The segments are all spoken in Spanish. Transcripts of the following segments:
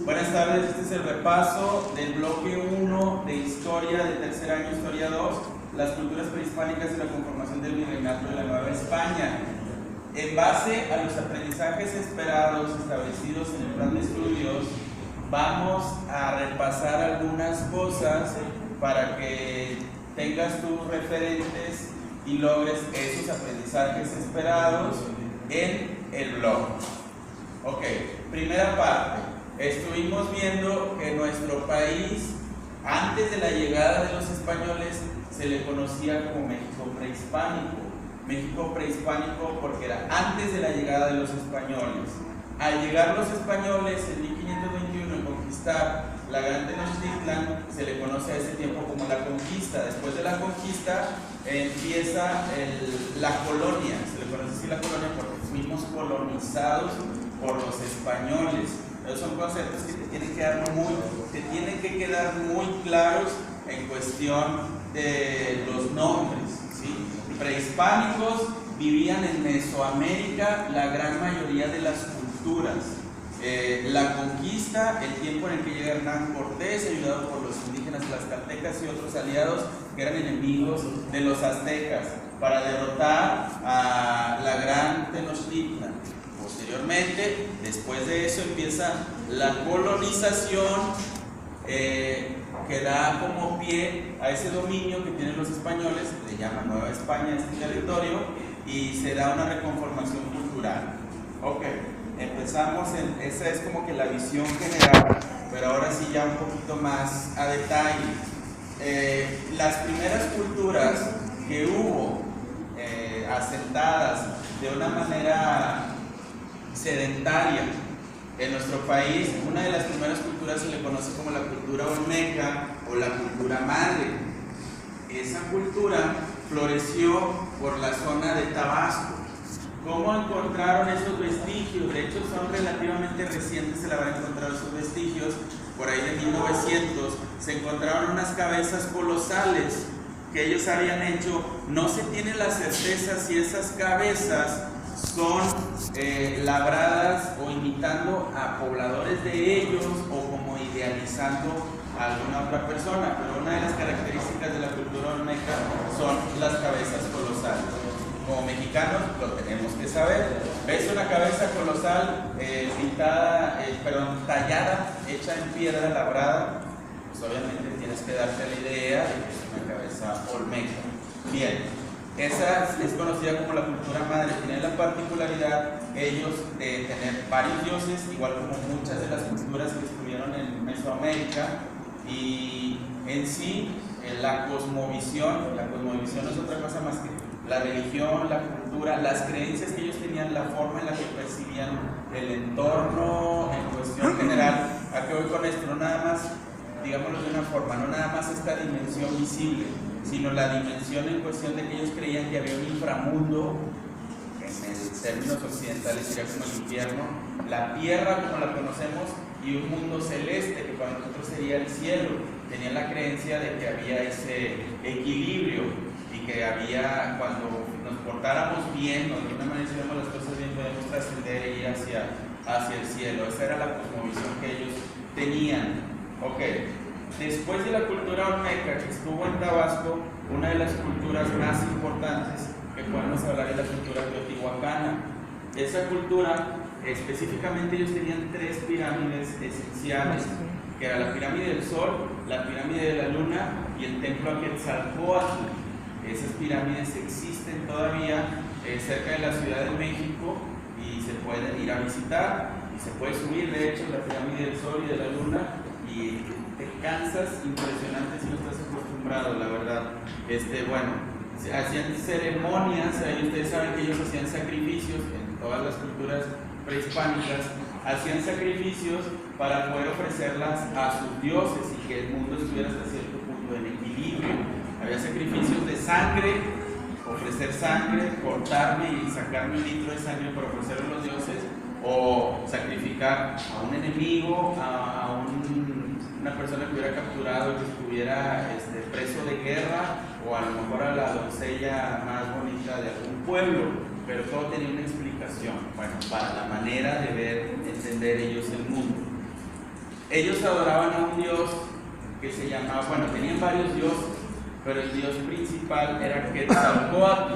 Buenas tardes, este es el repaso del bloque 1 de Historia de tercer año, Historia 2, las culturas prehispánicas y la conformación del virreinato de la Nueva España. En base a los aprendizajes esperados establecidos en el plan de estudios, vamos a repasar algunas cosas para que tengas tus referentes y logres esos aprendizajes esperados en el blog. Ok, primera parte. Estuvimos viendo que nuestro país, antes de la llegada de los españoles, se le conocía como México prehispánico. México prehispánico porque era antes de la llegada de los españoles. Al llegar los españoles en 1521 y conquistar la Gran Tenochtitlan, se le conoce a ese tiempo como la conquista. Después de la conquista empieza la colonia, se le conoce así la colonia porque fuimos colonizados por los españoles. Esos son conceptos que te tienen que quedar muy claros en cuestión de los nombres, ¿sí? Prehispánicos vivían en Mesoamérica la gran mayoría de las culturas. La conquista, el tiempo en el que llega Hernán Cortés, ayudado por los indígenas tlaxcaltecas y otros aliados que eran enemigos de los aztecas, para derrotar a la Gran Tenochtitlan. Posteriormente, después de eso, empieza la colonización que da como pie a ese dominio que tienen los españoles, le llaman Nueva España este territorio, y se da una reconformación cultural. Ok, empezamos esa es como que la visión general, pero ahora sí ya un poquito más a detalle. Las primeras culturas que hubo asentadas de una manera sedentaria en nuestro país, una de las primeras culturas se le conoce como la cultura olmeca o la cultura madre. Esa cultura floreció por la zona de Tabasco. ¿Cómo encontraron esos vestigios? De hecho, son relativamente recientes, se le habrán encontrado esos vestigios. Por ahí de 1900 se encontraron unas cabezas colosales que ellos habían hecho. No se tiene la certeza si esas cabezas son labradas o imitando a pobladores de ellos o como idealizando a alguna otra persona, pero una de las características de la cultura olmeca son las cabezas colosales. Como mexicanos lo tenemos que saber. ¿Ves una cabeza colosal tallada, hecha en piedra labrada? Pues obviamente tienes que darte la idea de que es una cabeza olmeca. Bien. Esa es conocida como la cultura madre. Tienen la particularidad ellos de tener varios dioses, igual como muchas de las culturas que estuvieron en Mesoamérica. Y en sí, la cosmovisión no es otra cosa más que la religión, la cultura, las creencias que ellos tenían, la forma en la que percibían el entorno en cuestión general. ¿A qué voy con esto? No nada más, digámoslo de una forma, no nada más esta dimensión visible, sino la dimensión en cuestión de que ellos creían que había un inframundo, en términos occidentales sería como el infierno, la tierra como la conocemos y un mundo celeste que para nosotros sería el cielo. Tenían la creencia de que había ese equilibrio y que había, cuando nos portáramos bien o de alguna manera hiciéramos las cosas bien, podemos trascender e ir hacia el cielo. Esa era la cosmovisión que ellos tenían. Ok. Después de la cultura olmeca que estuvo en Tabasco, una de las culturas más importantes que podemos hablar es la cultura teotihuacana. Esa cultura, específicamente ellos tenían tres pirámides esenciales, que era la pirámide del Sol, la pirámide de la Luna y el templo a Quetzalcóatl. Esas pirámides existen todavía cerca de la Ciudad de México y se pueden ir a visitar y se puede subir, de hecho, la pirámide del Sol y de la Luna, y te cansas impresionante si no estás acostumbrado, la verdad. Bueno, hacían ceremonias, ahí ustedes saben que ellos hacían sacrificios en todas las culturas prehispánicas, hacían sacrificios para poder ofrecerlas a sus dioses y que el mundo estuviera hasta cierto punto en equilibrio. Había sacrificios de sangre, ofrecer sangre, cortarme y sacarme un litro de sangre para ofrecerlo a los dioses, o sacrificar a un enemigo, a una persona que hubiera capturado y que estuviera preso de guerra, o a lo mejor a la doncella más bonita de algún pueblo, pero todo tenía una explicación, bueno, para la manera de ver, entender ellos el mundo. ellos adoraban a un dios que se llamaba, bueno, tenían varios dioses, pero el dios principal era Quetzalcóatl.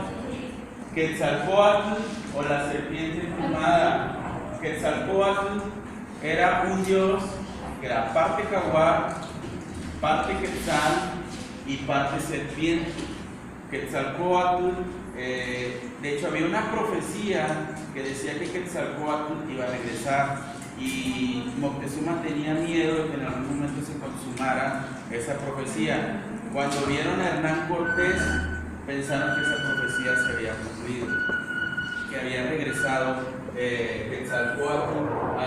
Quetzalcóatl o la serpiente emplumada. Quetzalcóatl era un dios que era parte jaguar, parte quetzal y parte serpiente. Quetzalcóatl, de hecho había una profecía que decía que Quetzalcóatl iba a regresar y Moctezuma tenía miedo de que en algún momento se consumara esa profecía. Cuando vieron a Hernán Cortés pensaron que esa profecía se había cumplido, que había regresado Quetzalcóatl a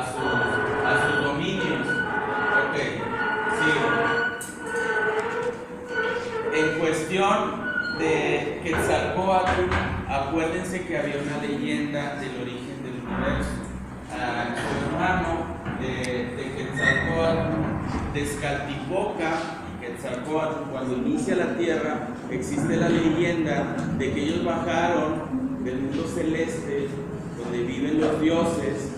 sus dominios. Ok, sí. En cuestión de Quetzalcóatl, acuérdense que había una leyenda del origen del universo. Su hermano de Quetzalcóatl, Tezcatlipoca y Quetzalcóatl, cuando inicia la tierra, existe la leyenda de que ellos bajaron del mundo celeste, donde viven los dioses,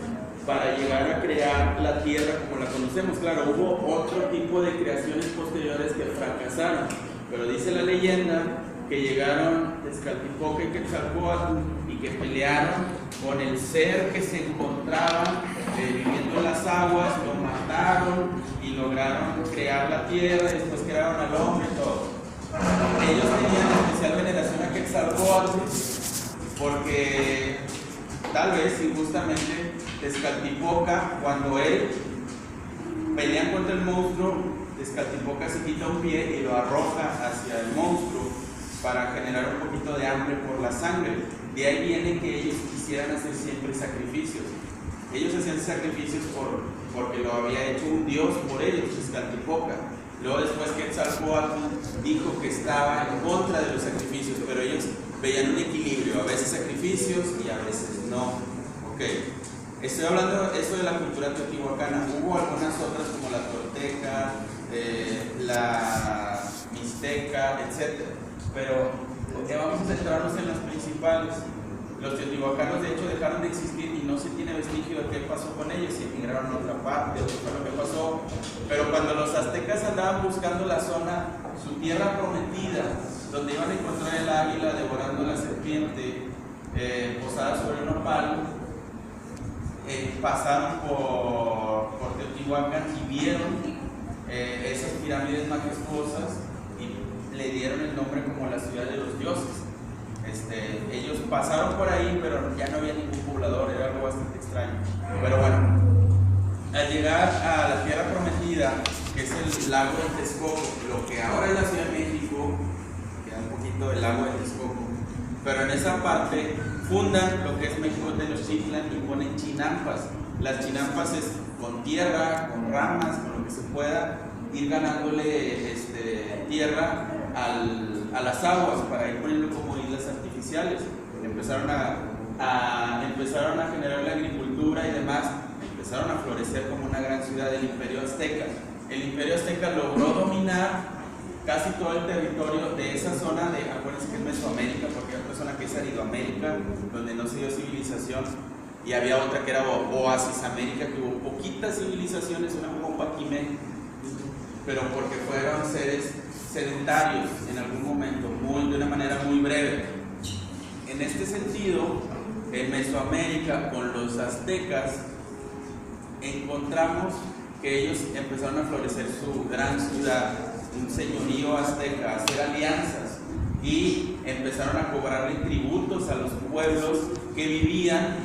para llegar a crear la tierra como la conocemos. Claro, hubo otro tipo de creaciones posteriores que fracasaron, pero dice la leyenda que llegaron Tezcatlipoca y Quetzalcóatl y que pelearon con el ser que se encontraba viviendo en las aguas, lo mataron y lograron crear la tierra y después crearon al hombre y todo. Ellos tenían especial veneración a Quetzalcóatl porque tal vez injustamente Tezcatlipoca, cuando él pelea contra el monstruo, Tezcatlipoca se quita un pie y lo arroja hacia el monstruo para generar un poquito de hambre por la sangre. De ahí viene que ellos quisieran hacer siempre sacrificios. Ellos hacían sacrificios porque lo había hecho un dios por ellos, Tezcatlipoca. Luego después Quetzalcóatl dijo que estaba en contra de los sacrificios, pero ellos veían un equilibrio, a veces sacrificios y a veces no. Ok, estoy hablando esto de la cultura teotihuacana. Hubo algunas otras como la tolteca, la mixteca, etc. Pero vamos a centrarnos en las principales. Los teotihuacanos de hecho dejaron de existir y no se tiene vestigio de qué pasó con ellos, si emigraron a otra parte o qué fue lo que pasó. Pero cuando los aztecas andaban buscando la zona, su tierra prometida, donde iban a encontrar el águila devorando la serpiente posada sobre un nopal, pasaron por Teotihuacán y vieron esas pirámides majestuosas y le dieron el nombre como la ciudad de los dioses. Ellos pasaron por ahí, pero ya no había ningún poblador, era algo bastante extraño. Pero bueno, al llegar a la tierra prometida, que es el lago de Texcoco, lo que ahora es la Ciudad de México, queda un poquito del lago de Texcoco, pero en esa parte fundan lo que es México Tenochtitlan y ponen chinampas. Las chinampas es con tierra, con ramas, con lo que se pueda, ir ganándole tierra a las aguas para ir poniendo como islas artificiales. Empezaron a generar la agricultura y demás, empezaron a florecer como una gran ciudad del Imperio Azteca. El Imperio Azteca logró dominar casi todo el territorio de esa zona de, acuérdense que es Mesoamérica, porque hay otra zona que es Aridoamérica, donde no se dio civilización, y había otra que era Oasis América, que hubo poquitas civilizaciones, una como Paquimé, pero porque fueron seres sedentarios en algún momento, de una manera muy breve. En este sentido, en Mesoamérica, con los aztecas, encontramos que ellos empezaron a florecer su gran ciudad, un señorío azteca, a hacer alianzas y empezaron a cobrarle tributos a los pueblos que vivían,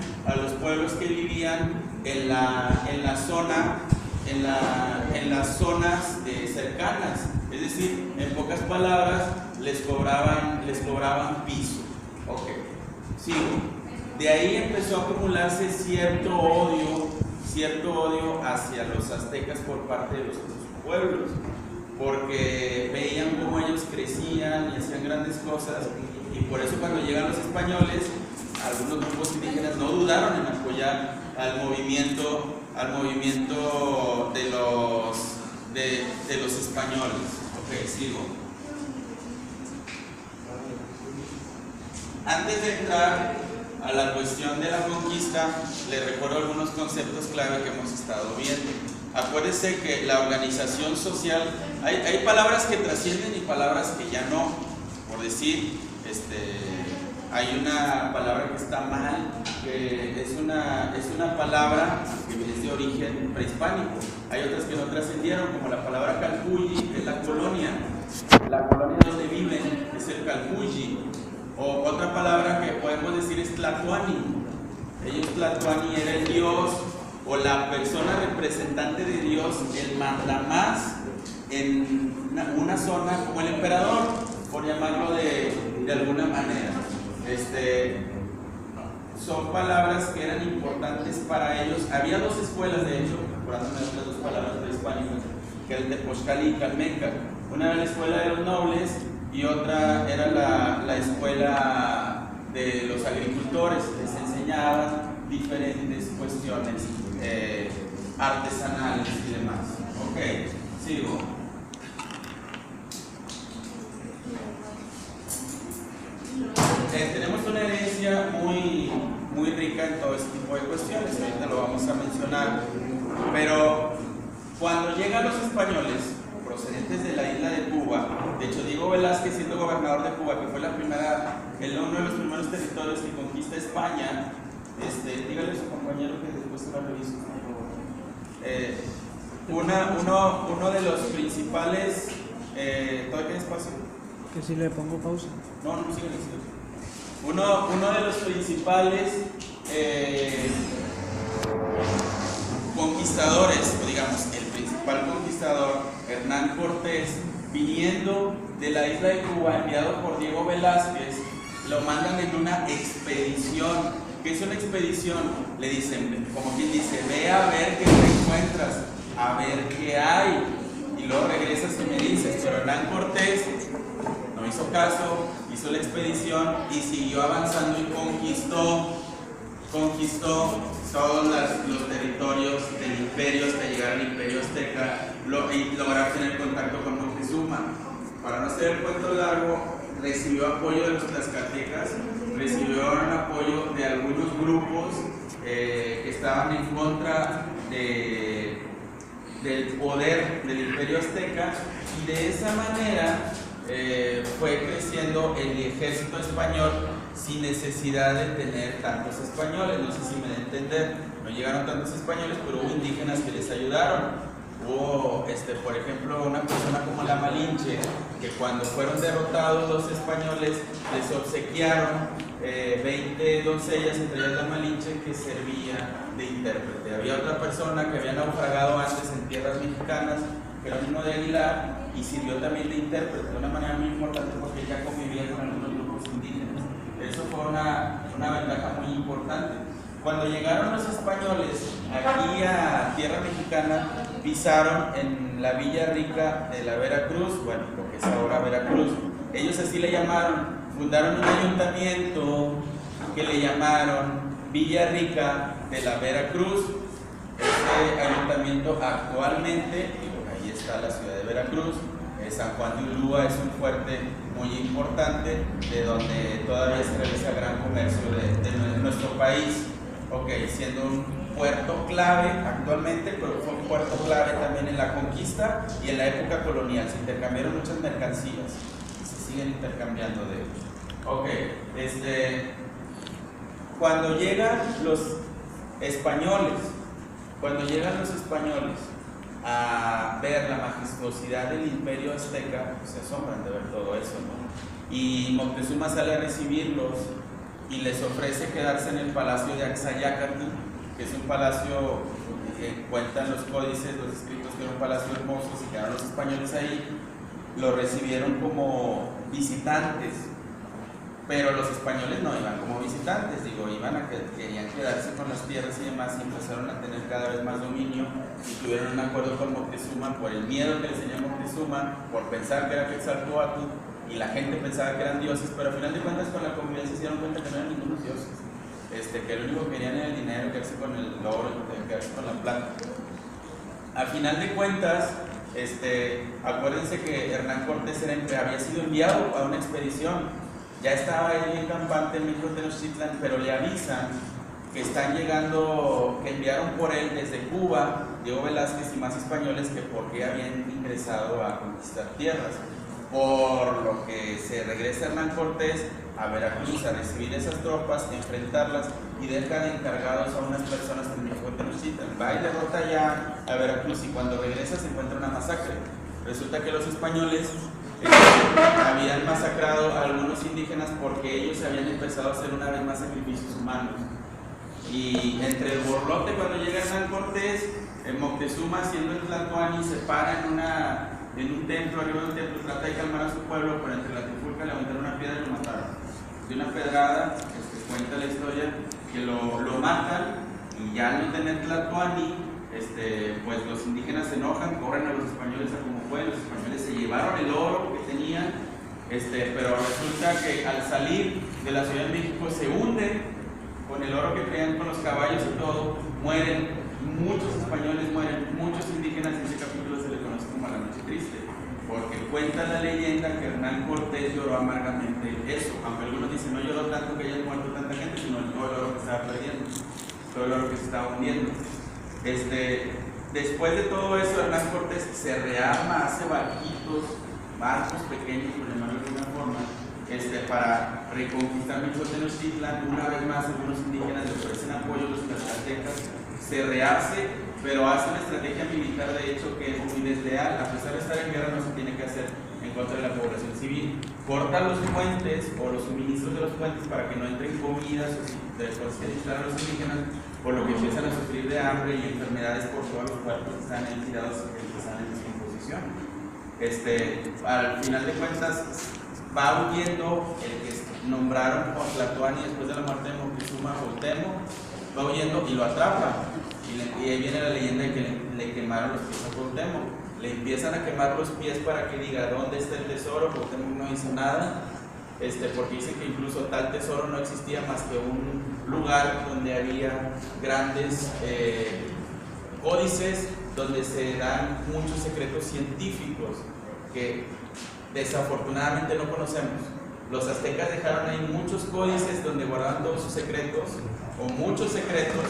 en las zonas cercanas. Es decir, en pocas palabras, les cobraban piso. Ok, sigo. De ahí empezó a acumularse cierto odio hacia los aztecas por parte de los otros pueblos, porque veían cómo ellos crecían y hacían grandes cosas, y por eso cuando llegan los españoles, algunos grupos indígenas no dudaron en apoyar al movimiento de los españoles. Ok, sigo. Antes de entrar a la cuestión de la conquista, les recuerdo algunos conceptos clave que hemos estado viendo. Acuérdense que la organización social, hay palabras que trascienden y palabras que ya no. Por decir, hay una palabra que está mal, que es una palabra que es de origen prehispánico. Hay otras que no trascendieron, como la palabra calpulli, que es la colonia donde viven, es el calpulli. O otra palabra que podemos decir es tlatoani. Tlatoani era el dios o la persona representante de Dios, el mandamás en una zona, como el emperador, por llamarlo de alguna manera. Son palabras que eran importantes para ellos. Había dos escuelas, de hecho, acordándome de otras dos palabras prehispánicas, que era el Tepozcali y Calmeca. Una era la escuela de los nobles y otra era la escuela de los agricultores. Les enseñaban diferentes cuestiones artesanales y demás. Ok, sigo. Tenemos una herencia muy rica en todo este tipo de cuestiones, ahorita lo vamos a mencionar, pero cuando llegan los españoles procedentes de la isla de Cuba, de hecho Diego Velázquez, siendo gobernador de Cuba, que fue uno de los primeros territorios que conquista España, dígale a su compañero que después se lo reviso, por favor. Uno de los principales, ¿todavía qué espacio? Que si le pongo pausa. No, sigue. Uno de los principales conquistadores, o digamos, el principal conquistador, Hernán Cortés, viniendo de la isla de Cuba, enviado por Diego Velázquez, lo mandan en una expedición. ¿Qué es una expedición? Le dicen, como quien dice, ve a ver qué te encuentras, a ver qué hay, y luego regresas y me dices. Pero Hernán Cortés no hizo caso, hizo la expedición y siguió avanzando y conquistó todos los territorios del imperio hasta llegar al imperio azteca y lograr tener contacto con Moctezuma. Para no hacer el cuento largo, recibió apoyo de los tlaxcaltecas, recibió apoyo de algunos grupos que estaban en contra del poder del imperio azteca, y de esa manera fue creciendo el ejército español sin necesidad de tener tantos españoles. No sé si me da a entender, no llegaron tantos españoles, pero hubo indígenas que les ayudaron. Hubo, por ejemplo, una persona como la Malinche, que cuando fueron derrotados los españoles les obsequiaron 20 doncellas, entre ellas la Malinche, que servía de intérprete. Había otra persona que había naufragado antes en tierras mexicanas, que era uno de Aguilar, y sirvió también de intérprete de una manera muy importante porque ya convivía con algunos grupos indígenas. Eso fue una ventaja muy importante. Cuando llegaron los españoles aquí a tierra mexicana, pisaron en la Villa Rica de la Veracruz, bueno, lo que es ahora Veracruz. Ellos así le llamaron, fundaron un ayuntamiento que le llamaron Villa Rica de la Veracruz. Este ayuntamiento actualmente, ahí está la ciudad de Veracruz. San Juan de Ulúa es un fuerte muy importante, de donde todavía se realiza gran comercio de nuestro país. Ok, siendo un puerto clave actualmente, pero fue un puerto clave también en la conquista y en la época colonial. Se intercambiaron muchas mercancías y se siguen intercambiando de ellos. Ok, cuando llegan los españoles a ver la majestuosidad del imperio azteca, pues se asombran de ver todo eso, ¿no? Y Moctezuma sale a recibirlos y les ofrece quedarse en el palacio de Axayácatl, que es un palacio que cuentan los códices, los escritos, que era un palacio hermoso. Se quedaron los españoles ahí, lo recibieron como visitantes, pero los españoles no iban como visitantes, querían quedarse con las tierras y demás, y empezaron a tener cada vez más dominio, y tuvieron un acuerdo con Moctezuma por el miedo que les tenía Moctezuma, por pensar que era Quetzalcóatl, y la gente pensaba que eran dioses, pero al final de cuentas con la convivencia se dieron cuenta que no eran ningunos dioses, que lo único que querían era el dinero, quedarse con el oro, quedarse con la plata. Al final de cuentas, acuérdense que Hernán Cortés había sido enviado a una expedición. Ya estaba ahí en campante en Tenochtitlan, pero le avisan que están llegando, que enviaron por él desde Cuba Diego Velázquez y más españoles que por qué habían ingresado a conquistar tierras. Por lo que se regresa Hernán Cortés a Veracruz a recibir esas tropas, enfrentarlas y dejan encargados a unas personas que en México Tenochtitlan. Va y derrota ya a Veracruz y cuando regresa se encuentra una masacre. Resulta que los españoles habían masacrado a algunos indígenas porque ellos habían empezado a hacer una vez más sacrificios humanos. Y entre el borlote, cuando llega Hernán Cortés, Moctezuma, siendo el Tlatoani, se para en un templo, arriba de un templo, trata de calmar a su pueblo, pero entre la trifulca le aventaron una piedra y lo mataron. De una pedrada, cuenta la historia, que lo matan y ya al no tener Tlatoani, pues los indígenas se enojan, corren a los españoles a como pueden, los españoles se llevaron el oro que tenían, pero resulta que al salir de la Ciudad de México se hunden con el oro que traían con los caballos y todo, mueren, muchos españoles mueren, muchos indígenas. En ese capítulo se le conoce como la Noche Triste, porque cuenta la leyenda que Hernán Cortés lloró amargamente eso, aunque algunos dicen no lloró tanto que haya muerto tanta gente, sino todo el oro que estaba perdiendo, todo el oro que se estaba hundiendo. Después de todo eso, Hernán Cortés se rearma, hace barcos pequeños, por llamarlo de alguna forma, para reconquistar México Tenochtitlan. Una vez más, algunos indígenas le ofrecen apoyo, los tlaxcaltecas, se rehace, pero hace una estrategia militar de hecho que es muy desleal. A pesar de estar en guerra, no se tiene que hacer en contra de la población civil. Corta los puentes o los suministros de los puentes para que no entren comidas o después que instalan los indígenas, por lo que empiezan a sufrir de hambre y enfermedades por todos los cuerpos que están ahí tirados y que están en descomposición. Al final de cuentas, va huyendo el que nombraron por Tlatoani después de la muerte de Moctezuma, Cuauhtémoc, va huyendo y lo atrapa. Y ahí viene la leyenda de que le quemaron los pies a Cuauhtémoc. Le empiezan a quemar los pies para que diga dónde está el tesoro. Cuauhtémoc no hizo nada, porque dicen que incluso tal tesoro no existía más que un lugar donde había grandes códices donde se dan muchos secretos científicos que desafortunadamente no conocemos. Los aztecas dejaron ahí muchos códices donde guardaban todos sus secretos, o muchos secretos,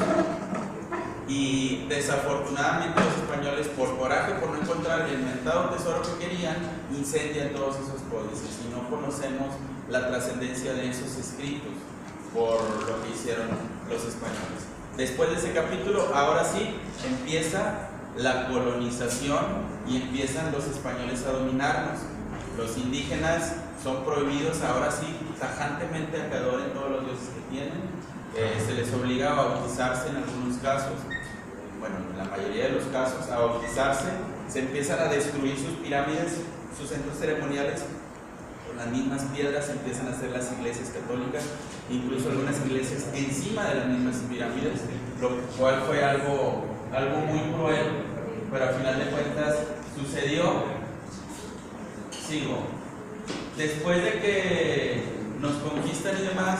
y desafortunadamente los españoles, por coraje, por no encontrar el mentado tesoro que querían, incendian todos esos códices y no conocemos la trascendencia de esos escritos por lo que hicieron los españoles. Después de ese capítulo, ahora sí, empieza la colonización y empiezan los españoles a dominarnos. Los indígenas son prohibidos ahora sí tajantemente a que adoren todos los dioses que tienen. Se les obliga a bautizarse en algunos casos, bueno, en la mayoría de los casos a bautizarse. Se empiezan a destruir sus pirámides, sus centros ceremoniales. Con las mismas piedras empiezan a hacer las iglesias católicas, incluso algunas iglesias encima de las mismas pirámides, lo cual fue algo muy cruel, pero al final de cuentas sucedió. Sigo. Después de que nos conquistan y demás,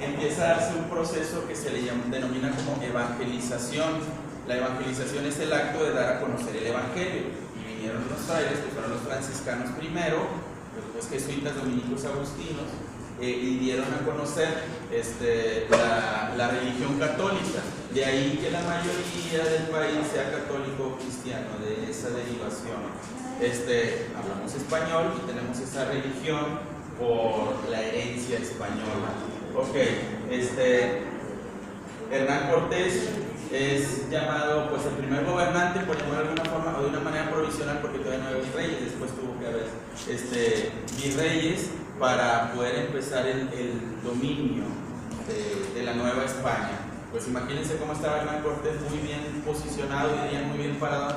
empieza a darse un proceso que se le denomina como evangelización. La evangelización es el acto de dar a conocer el evangelio. Y vinieron los frailes, que fueron los franciscanos primero, después jesuitas, dominicos, agustinos, y dieron a conocer la religión católica. De ahí que la mayoría del país sea católico o cristiano, de esa derivación. Hablamos español y tenemos esa religión por la herencia española. Ok, Hernán Cortés es llamado pues el primer gobernante, por llamarlo de alguna forma o de una manera provisional, porque todavía no había virreyes. Después tuvo que haber virreyes para poder empezar el dominio de la Nueva España. Pues imagínense cómo estaba Hernán Cortés, muy bien posicionado, dirían muy bien parado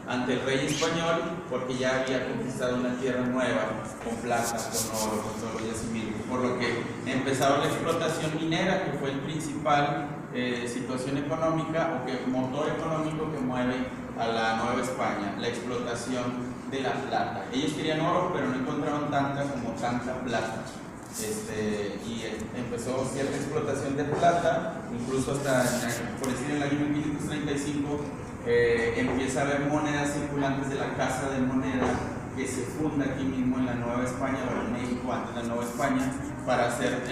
ante el rey español, porque ya había conquistado una tierra nueva, con plata, con oro, con todos los yacimientos, por lo que empezaron la explotación minera, que fue el principal situación económica o motor económico que mueve a la Nueva España, la explotación de la plata. Ellos querían oro, pero no encontraron tanta plata. Y empezó cierta explotación de plata, incluso hasta por decir en el año 1535 empieza a haber monedas circulantes de la Casa de Moneda que se funda aquí mismo en la Nueva España, o en México antes de la Nueva España, para hacer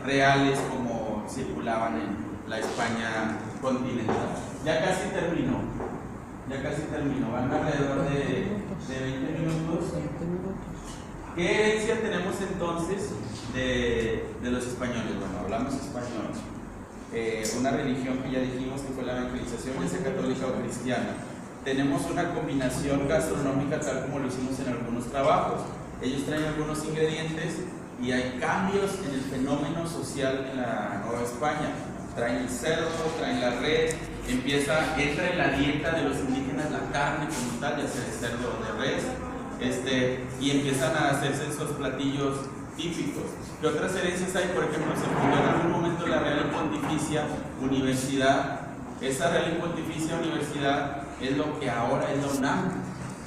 reales como circulaban en la España continental. Ya casi terminó. Ya casi termino, van alrededor de 20 minutos. 20 minutos. ¿Qué herencia tenemos entonces de los españoles? Bueno, hablamos español. Una religión que ya dijimos que fue la evangelización, ya sea católica o cristiana. Tenemos una combinación gastronómica tal como lo hicimos en algunos trabajos. Ellos traen algunos ingredientes y hay cambios en el fenómeno social en la Nueva España. Traen el cerdo, traen la red, entra en la dieta de los indígenas la carne como tal, ya sea de cerdo o de res, y empiezan a hacerse esos platillos típicos. ¿Qué otras herencias hay? Por ejemplo, se fundó en algún momento la Real y Pontificia Universidad. Esa Real y Pontificia Universidad es lo que ahora es la UNAM.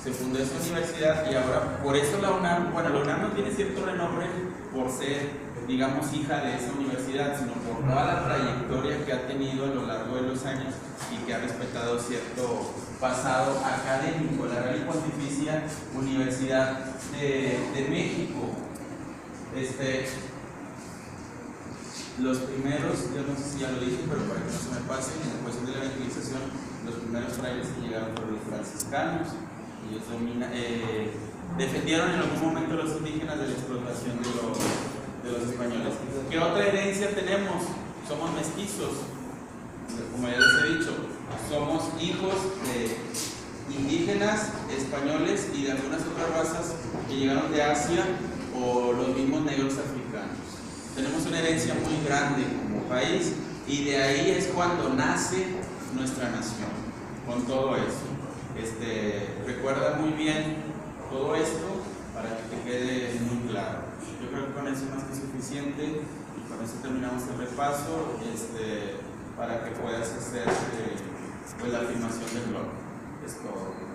Se fundó esa universidad y ahora, por eso la UNAM, bueno, la UNAM no tiene cierto renombre por ser, digamos, hija de esa universidad, sino por toda la trayectoria que ha tenido a lo largo de los años y que ha respetado cierto pasado académico. La Real y Pontificia Universidad de México. Los primeros, yo no sé si ya lo dije, pero para que no se me pase, en la cuestión de la evangelización, los primeros frailes que llegaron fueron los franciscanos. Ellos defendieron en algún momento a los indígenas de la explotación de los españoles. ¿Qué otra herencia tenemos? Somos mestizos, como ya les he dicho, somos hijos de indígenas, españoles y de algunas otras razas que llegaron de Asia o los mismos negros africanos. Tenemos una herencia muy grande como país y de ahí es cuando nace nuestra nación, con todo eso. Recuerda muy bien todo esto para que te quede muy claro. Yo creo que con eso es más que suficiente y con eso terminamos el repaso para que puedas hacer pues, la afirmación del blog. Es todo.